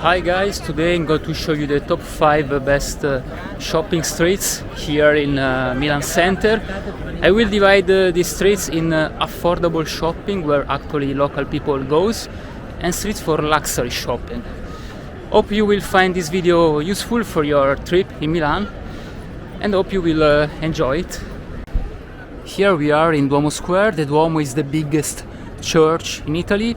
Hi guys, today I'm going to show you the top 5 best shopping streets here in Milan center. I will divide these streets in affordable shopping, where actually local people goes, and streets for luxury shopping. Hope you will find this video useful for your trip in Milan, and hope you will enjoy it. Here we are in Duomo Square. The Duomo is the biggest church in Italy.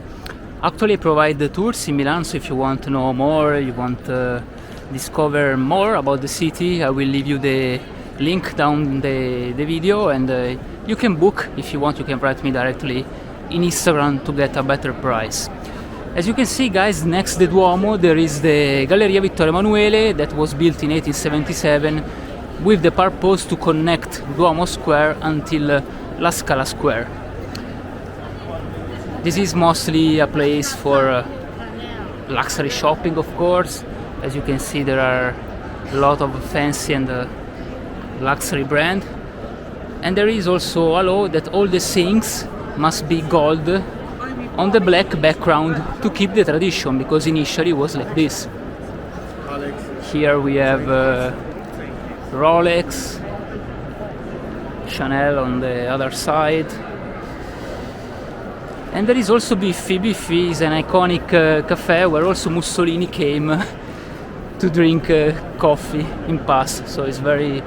Actually, I provide the tours in Milan, so if you want to know more, you want to discover more about the city, I will leave you the link down the video, and you can book. If you want, you can write me directly in Instagram to get a better price. As you can see, guys, next to the Duomo there is the Galleria Vittorio Emanuele that was built in 1877 with the purpose to connect Duomo Square until La Scala Square. This is mostly a place for luxury shopping, of course. As you can see, there are a lot of fancy and luxury brand. And there is also a law that all the things must be gold on the black background to keep the tradition, because initially it was like this. Here we have Rolex, Chanel on the other side. And there is also Biffi. Biffi is an iconic cafe where also Mussolini came to drink coffee in past, so it's very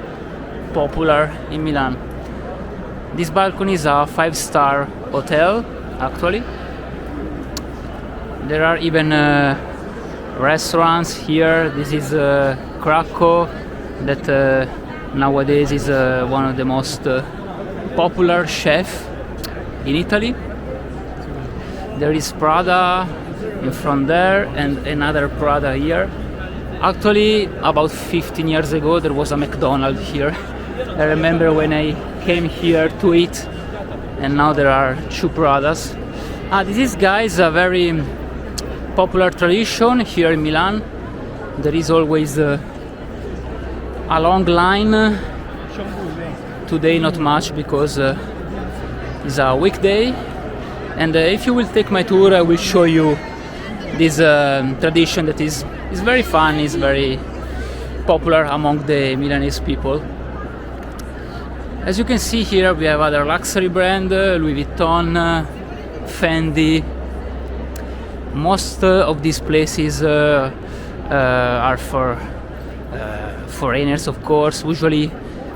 popular in Milan. This balcony is a 5-star hotel, actually. There are even restaurants here. This is Krakow, that nowadays is one of the most popular chefs in Italy. There is Prada in front there and another Prada here. Actually, about 15 years ago there was a McDonald's here. I remember when I came here to eat, and now there are 2 Pradas. This is, guys, a very popular tradition here in Milan. There is always a long line. Today not much because it's a weekday. And if you will take my tour, I will show you this tradition that is very fun, is very popular among the Milanese people. As you can see here, we have other luxury brands, Louis Vuitton, Fendi. Most of these places are for foreigners, of course. Usually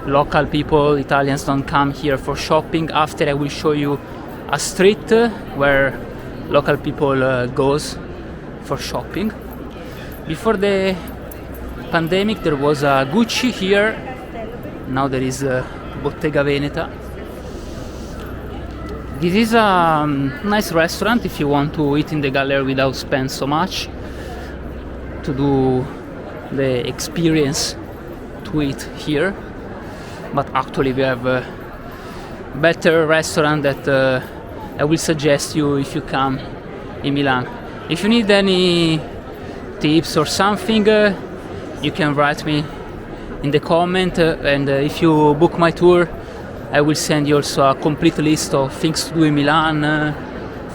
local people, Italians, don't come here for shopping. After I will show you a street where local people goes for shopping. Before the pandemic there was a Gucci here. Now there is a Bottega Veneta. This is a nice restaurant if you want to eat in the gallery without spend so much, to do the experience to eat here. But actually we have a better restaurant that I will suggest you if you come in Milan. If you need any tips or something, you can write me in the comment, and if you book my tour, I will send you also a complete list of things to do in Milan,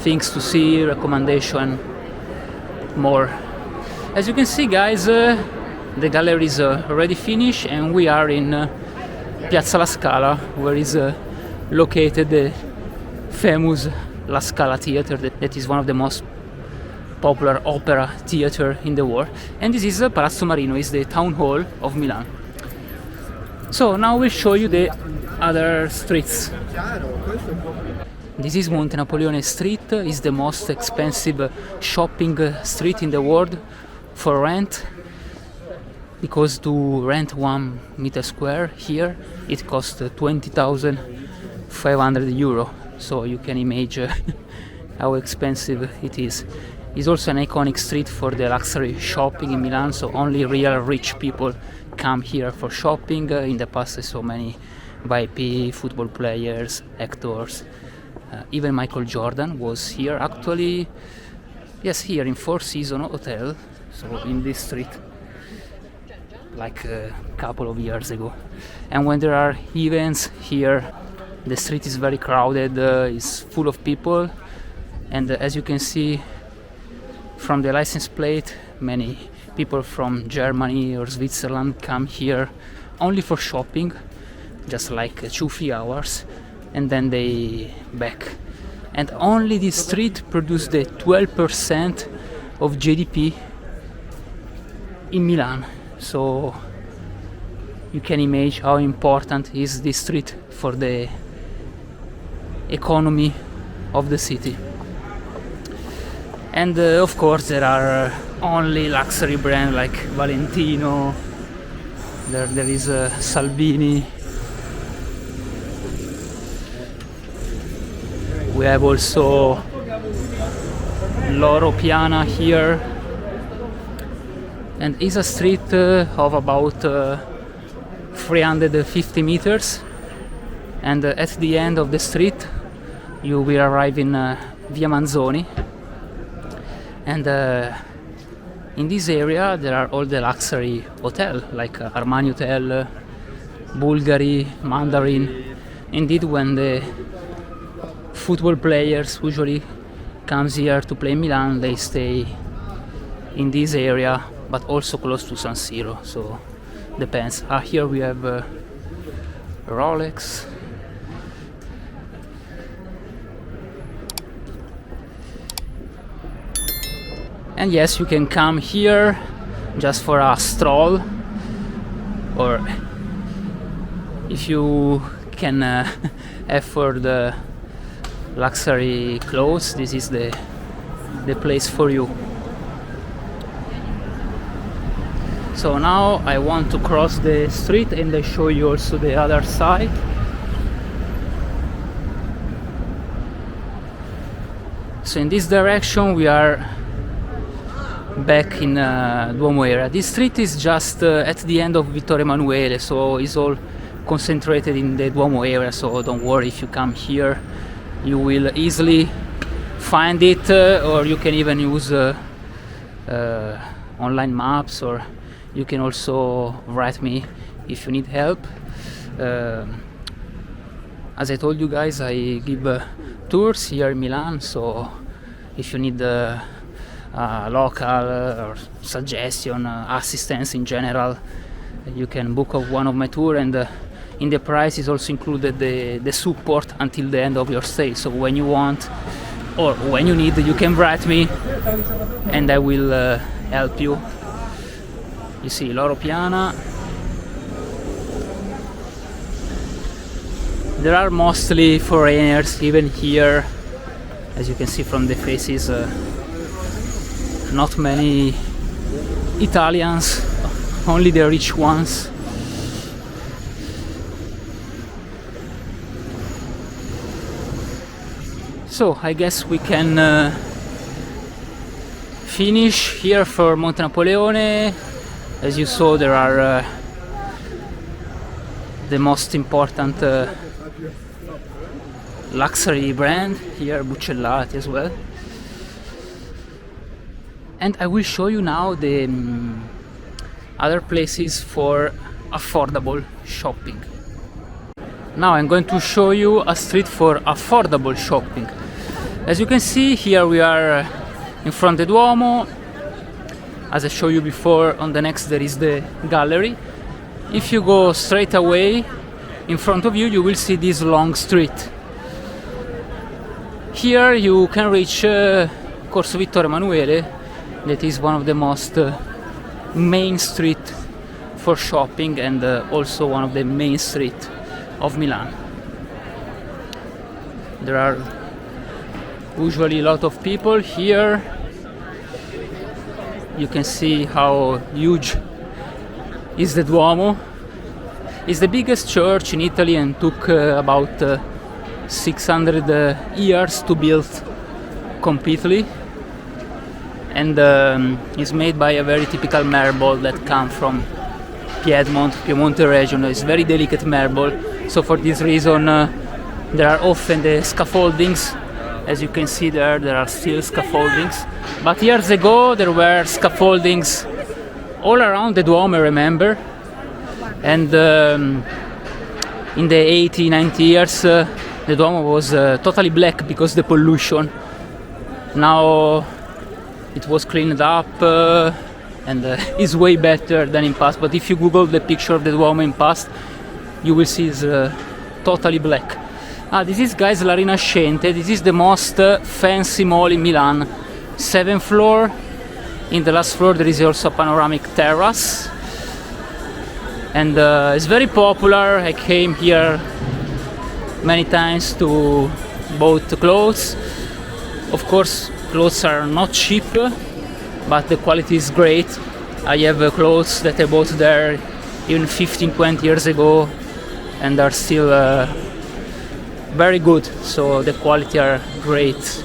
things to see, recommendation, more. As you can see, guys, the gallery is already finished, and we are in Piazza La Scala, where is located the famous La Scala Theatre, that is one of the most popular opera theatre in the world. And this is Palazzo Marino, is the town hall of Milan. So now we'll show you the other streets. This is Montenapoleone Street, is the most expensive shopping street in the world for rent, because to rent 1 meter square here it costs 20,500 euro. So you can imagine how expensive it is. It's also an iconic street for the luxury shopping in Milan, so only real rich people come here for shopping. In the past I saw many VIP football players, actors, even Michael Jordan was here actually. Yes, here in Four Seasons Hotel, so in this street, like a couple of years ago. And when there are events here, the street is very crowded, it's full of people, and as you can see, from the license plate, many people from Germany or Switzerland come here only for shopping, just like 2-3 hours, and then they back. And only this street produced the 12% of GDP in Milan. So you can imagine how important is this street for the economy of the city. And of course there are only luxury brands like Valentino, there is Salvini. We have also Loro Piana here, and it's a street of about 350 meters, and at the end of the street you will arrive in Via Manzoni, and in this area there are all the luxury hotels like Armani Hotel, Bulgari, Mandarin. Indeed, when the football players usually comes here to play in Milan, they stay in this area, but also close to San Siro, so depends. Here we have Rolex. And yes, you can come here just for a stroll, or if you can afford the luxury clothes, this is the place for you. So now I want to cross the street and I show you also the other side. So in this direction we are back in Duomo area. This street is just at the end of Vittorio Emanuele, so it's all concentrated in the Duomo area, so don't worry, if you come here you will easily find it, or you can even use online maps, or you can also write me if you need help. As I told you guys, I give tours here in Milan, so if you need local or suggestion, assistance in general, you can book one of my tours, and in the price is also included the support until the end of your stay. So when you want or when you need, you can write me and I will help you. You see Loro Piana. There are mostly foreigners even here, as you can see from the faces. Not many Italians, only the rich ones. So I guess we can finish here for Montenapoleone. As you saw, there are the most important luxury brand here, Buccellati as well. And I will show you now the other places for affordable shopping. Now I'm going to show you a street for affordable shopping. As you can see, here we are in front of the Duomo. As I showed you before, on the next there is the gallery. If you go straight away, in front of you, you will see this long street. Here you can reach Corso Vittorio Emanuele, that is one of the most main street for shopping, and also one of the main street of Milan. There are usually a lot of people here. You can see how huge is the Duomo. It's the biggest church in Italy and took about 600 years to build completely. And is made by a very typical marble that comes from Piemonte region. It's very delicate marble, so for this reason there are often the scaffoldings. As you can see there are still scaffoldings, but years ago there were scaffoldings all around the Duomo, I remember. And in the 80-90 years the Duomo was totally black because the pollution. Now it was cleaned up and is way better than in past. But if you Google the picture of the Duomo in past, you will see it's totally black. This is, guys, La Rinascente. This is the most fancy mall in Milan. 7th floor. In the last floor there is also a panoramic terrace. And it's very popular. I came here many times to buy clothes. Of course, clothes are not cheap, but the quality is great. I have clothes that I bought there even 15-20 years ago and are still very good, so the quality are great.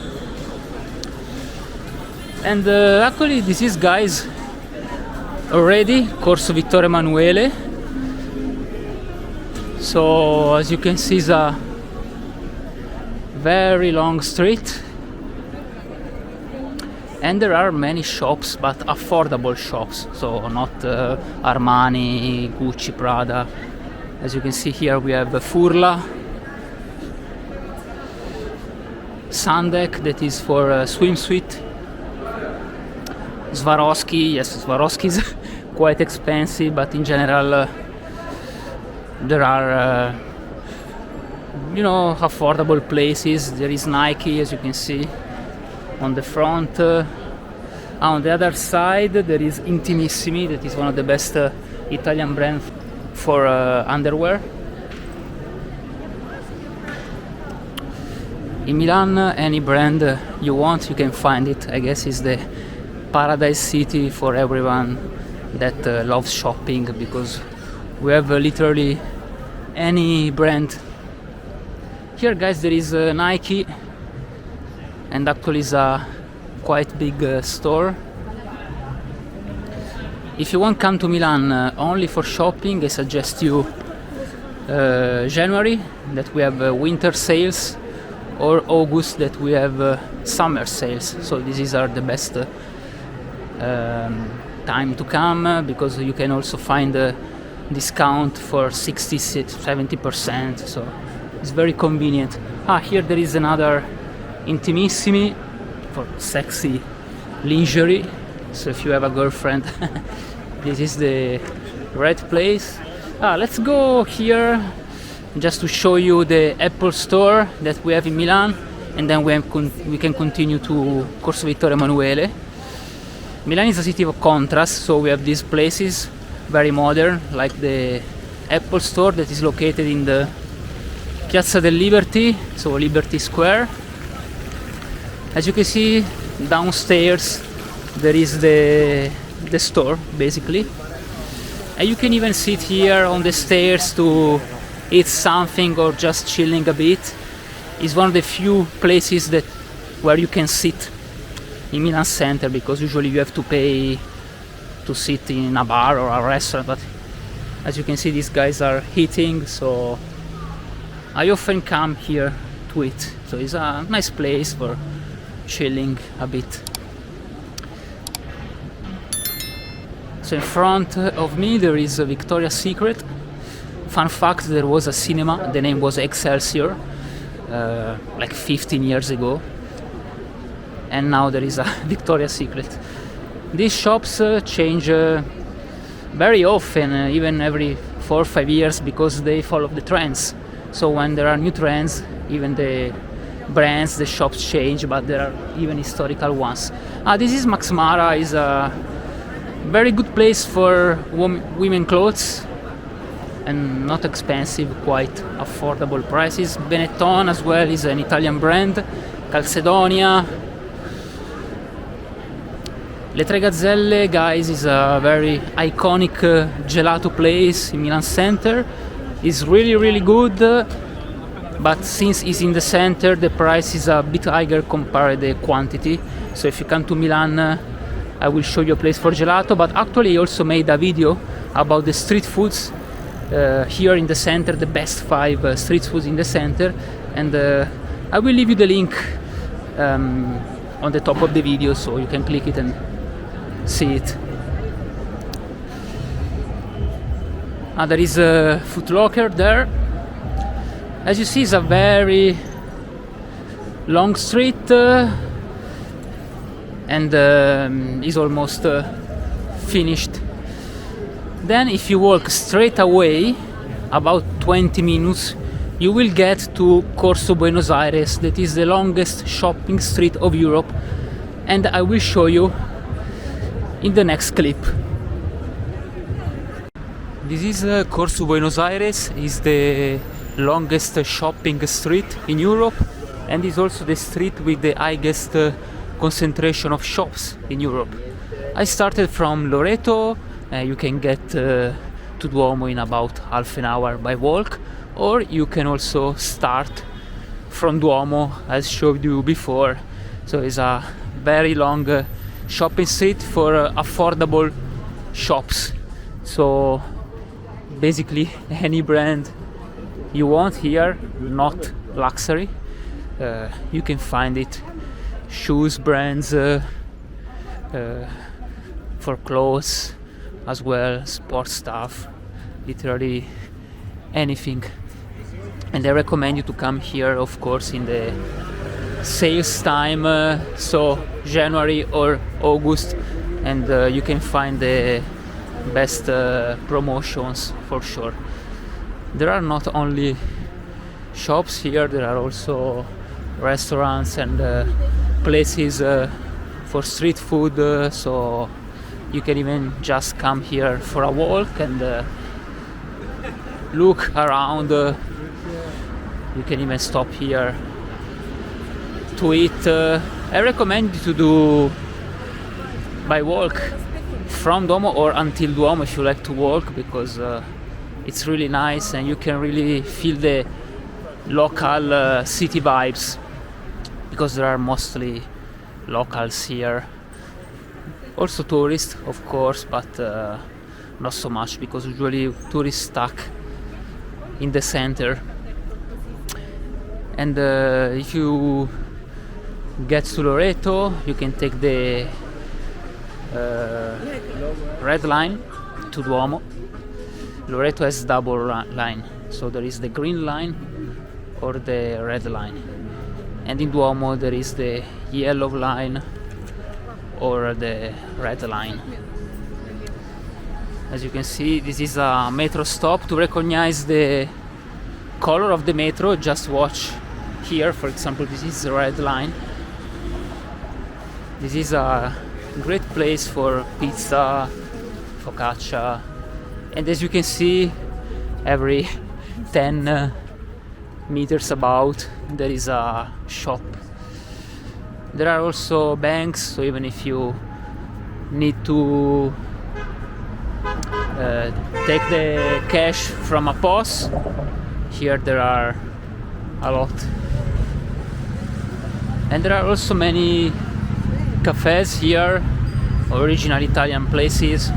And actually this is, guys, already Corso Vittorio Emanuele. So as you can see, it's a very long street and there are many shops, but affordable shops, so not Armani, Gucci, Prada. As you can see here we have Furla, Sandek, that is for swimsuit, Swarovski. Yes, Swarovski is quite expensive, but in general there are affordable places. There is Nike, as you can see on the front. On the other side there is Intimissimi, that is one of the best Italian brands for underwear. In Milan, any brand you want, you can find it. I guess it's the paradise city for everyone that loves shopping, because we have literally any brand. Here, guys, there is Nike, and actually it's a quite big store. If you want to come to Milan only for shopping, I suggest you January, that we have winter sales, or August, that we have summer sales. So these are the best time to come, because you can also find a discount for 60-70%, so it's very convenient. Here there is another Intimissimi for sexy lingerie, so if you have a girlfriend this is the right place. Let's go here just to show you the Apple store that we have in Milan, and then we can continue to Corso Vittorio Emanuele. Milan is a city of contrast, so we have these places very modern, like the Apple store that is located in the Piazza del Liberty, so Liberty Square. As you can see, downstairs there is the store, basically, and you can even sit here on the stairs to eat something or just chilling a bit. It's one of the few places where you can sit in Milan center, because usually you have to pay to sit in a bar or a restaurant, but as you can see, these guys are eating, so I often come here to eat. So it's a nice place for chilling a bit. So in front of me there is a Victoria's Secret. Fun fact, there was a cinema, the name was Excelsior, like 15 years ago, and now there is a Victoria's Secret. These shops change very often, even every 4 or 5 years, because they follow the trends. So when there are new trends, even the brands, the shops change, but there are even historical ones. This is Max Mara, is a very good place for women clothes, and not expensive, quite affordable prices. Benetton as well is an Italian brand. Calcedonia. Le Tre Gazzelle, guys, is a very iconic gelato place in Milan center. It's really good, but since it's in the center, the price is a bit higher compared to the quantity. So if you come to Milan, I will show you a place for gelato. But actually I also made a video about the street foods here in the center, the best 5 street foods in the center, and I will leave you the link on the top of the video, so you can click it and see it. There is a Foot Locker there. As you see, it's a very long street. and is almost finished. Then if you walk straight away about 20 minutes, you will get to Corso Buenos Aires, that is the longest shopping street of Europe, and I will show you in the next clip. This is Corso Buenos Aires, is the longest shopping street in Europe, and is also the street with the highest concentration of shops in Europe. I started from Loreto. You can get to Duomo in about half an hour by walk, or you can also start from Duomo as showed you before. So it's a very long shopping street for affordable shops. So basically any brand you want here, not luxury, you can find it. Shoes brands, for clothes as well, sports stuff, literally anything. And I recommend you to come here, of course, in the sales time, so January or August, and you can find the best promotions for sure. There are not only shops here, there are also restaurants and places for street food, so you can even just come here for a walk and look around. You can even stop here to eat. I recommend you to do by walk from Duomo or until Duomo if you like to walk, because it's really nice and you can really feel the local city vibes, because there are mostly locals here. Also tourists, of course, but not so much, because usually tourists stuck in the center. And if you get to Loreto, you can take the red line to Duomo. Loreto has double line, so there is the green line or the red line, and in Duomo there is the yellow line or the red line. As you can see, this is a metro stop. To recognize the color of the metro, just watch here. For example, this is the red line. This is a great place for pizza, focaccia, and as you can see, every 10 meters about there is a shop. There are also banks, so even if you need to take the cash from a POS, here there are a lot. And there are also many cafes here, original Italian places,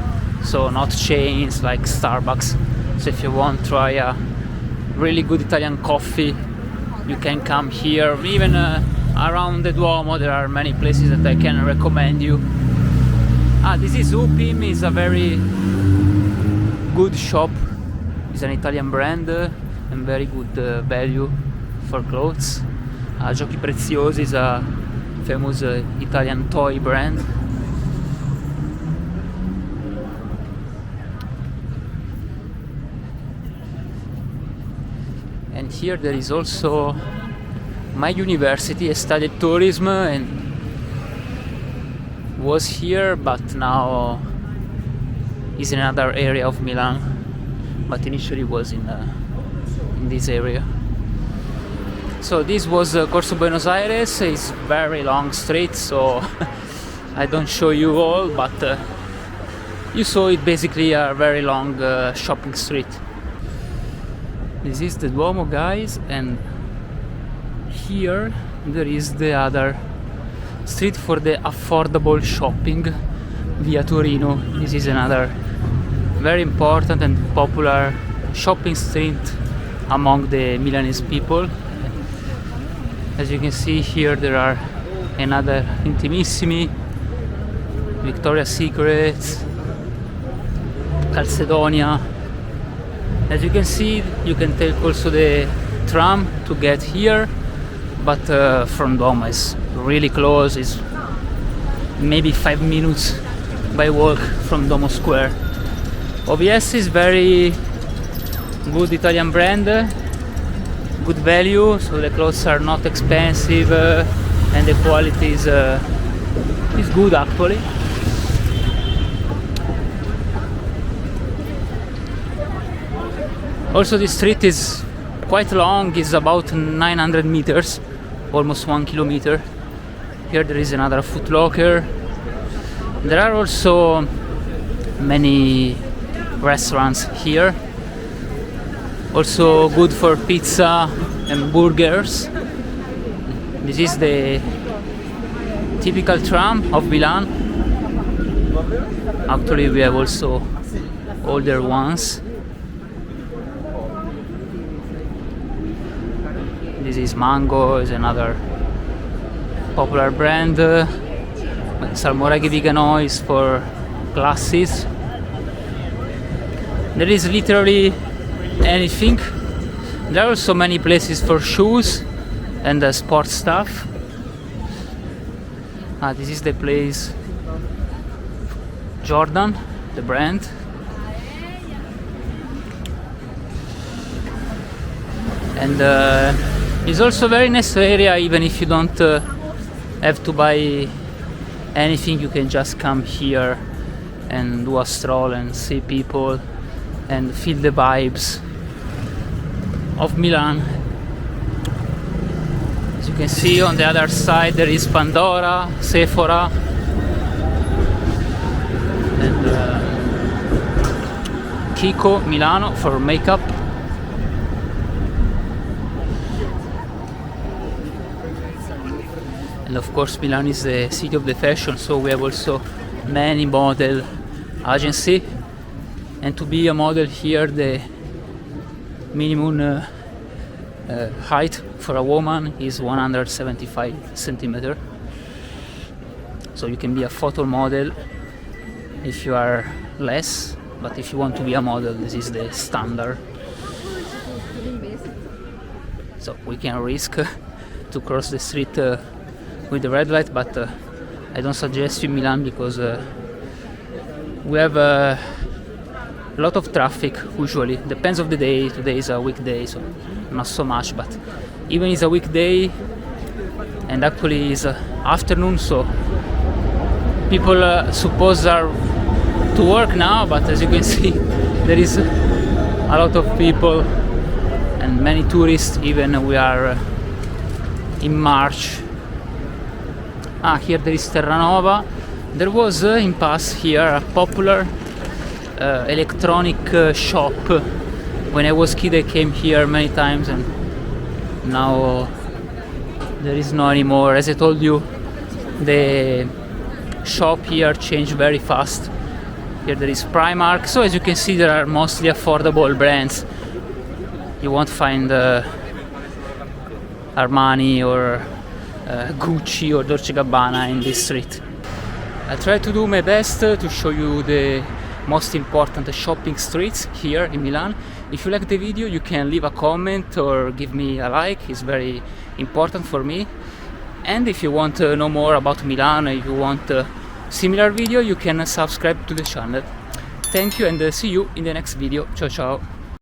so not chains like Starbucks. So if you want to try a really good Italian coffee, you can come here. Even around the Duomo there are many places that I can recommend you. This is Upim, is a very good shop. It's an Italian brand and very good value for clothes. Giochi Preziosi is a famous Italian toy brand. And here there is also my university. I studied tourism and was here, but now is in another area of Milan, but initially was in this area. So this was Corso Buenos Aires. It's very long street, so I don't show you all, but you saw it, basically a very long shopping street. This is the Duomo, guys, and here there is the other street for the affordable shopping, Via Torino. This is another very important and popular shopping street among the Milanese people. As you can see here, there are another Intimissimi, Victoria's Secret, Calcedonia. As you can see, you can take also the tram to get here, but from Duomo is really close. It's maybe 5 minutes by walk from Duomo Square. OVS is very good Italian brand, good value, so the clothes are not expensive and the quality is good actually. Also the street is quite long, it's about 900 meters, almost 1 kilometer. Here there is another Foot Locker. There are also many restaurants here, also good for pizza and burgers. This is the typical tram of Milan. Actually we have also older ones. This is Mango, is another popular brand. Salmoreggi Vigano is for glasses. There is literally anything. There are also many places for shoes and sports stuff. This is the place Jordan, the brand. And it's also a very nice area, even if you don't have to buy anything, you can just come here and do a stroll and see people and feel the vibes of Milan. As you can see on the other side there is Pandora, Sephora and Kiko Milano for makeup. And of course Milan is the city of the fashion, so we have also many model agency, and to be a model here the minimum height for a woman is 175 centimeters. So you can be a photo model if you are less, but if you want to be a model this is the standard. So we can risk to cross the street with the red light, but I don't suggest you Milan because we have a lot of traffic usually. Depends of the day. Today is a weekday, so not so much, but even it's a weekday and actually it's afternoon, so people suppose are to work now, but as you can see there is a lot of people and many tourists, even we are in March. Here there is Terranova. There was in past here a popular electronic shop. When I was kid I came here many times, and now there is no anymore. As I told you, the shop here changed very fast. Here there is Primark, so as you can see there are mostly affordable brands. You won't find Armani or Gucci or Dolce & Gabbana in this street. I try to do my best to show you the most important shopping streets here in Milan. If you like the video you can leave a comment or give me a like, it's very important for me. And if you want to know more about Milan, if you want a similar video, you can subscribe to the channel. Thank you and see you in the next video. Ciao ciao.